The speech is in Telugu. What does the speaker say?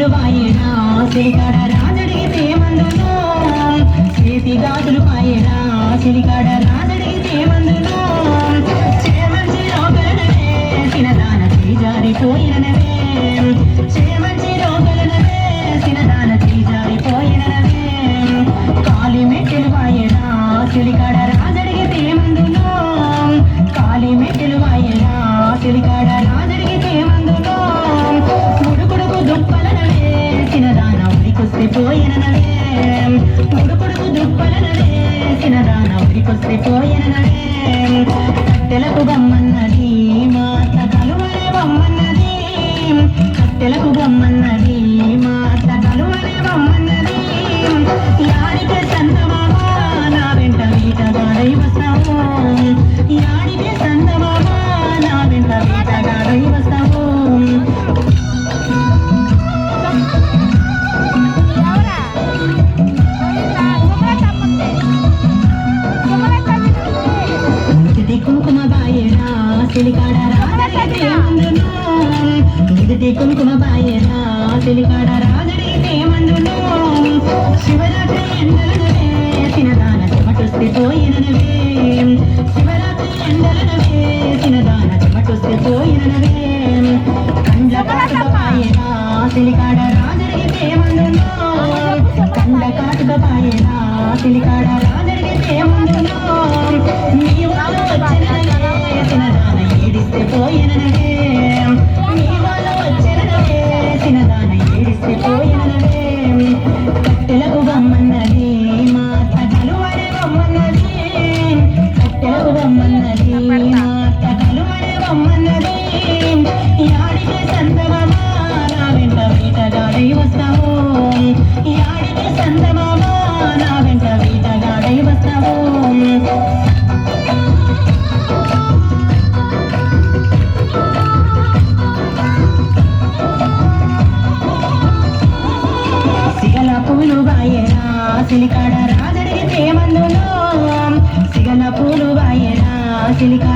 మెట్టెలు వాయేనా సిలికాడ రాజడిగితే మందును చేతి గాజులు పాయేనా సిలికాడ రాజడిగితే మందును చేమంచి రోగలనవే సినదాన జారిపోయినవే చేమంచి రోగలనవే సినదాన జారిపోయినవే కాలి మెట్టెలు వాయేనా సిలికాడ రాజడిగితే మందును కాలి మెట్టెలు వాయేనా సిలికాడ రాజడిగితే మందును ముడుకుడుకు దుప్పలనవే సినదాన ఉరికొస్తే పోయినవే ముడుకుడుకు దుప్పలనవే సినదాన ఉరికొస్తే పోయినవే కట్టెలకు గమ్మన్నది మాత కలువలే బొమ్మన్నది కట్టెలకు గమ్మన్నది మాత కలువలే బొమ్మన్నది యాడికే సందమామా నా వెంట వీటగాడై వస్తావు యాడికే సందమామా నా వెంట వీటగాడై వస్తావు కుంకుమ బాయేనా సిలికాడ రాజడిగితే మందును నిదిటి కుంకుమ బాయేనా సిలికాడ రాజడిగితే మందును శివరాత్రి ఎండలనవే సినదాన చెమటొస్తే పోయినవే శివరాత్రి ఎండలనవే సినదాన చెమటొస్తే పోయినవే కండ్ల కాటుక బాయేనా సిలికాడ రాజడిగితే మందును కండ్ల కాటుక బాయేనా సిలికాడ రాజడిగితే మందును నీ వాళ్ళు వచ్చినవే సినదాన ఏడిస్తే పోయినవే నీ వాళ్ళు వచ్చినవే సినదాన ఏడిస్తే పోయినవే కట్టెలకు బొమ్మన్నది మాత కలువలే బొమ్మన్నది కట్టెలకు బొమ్మన్నది మాత కలువలే బొమ్మన్నది యాడికే సందమామా నా వెంట వీటగాడై వస్తావు యాడికే సందమామా నా వెంట వీటగాడై వస్తావు సిగల పూలు బాయేనా సిలికాడ రాజడిగితే మందును సిగల పూలు బాయేనా సిలికాడ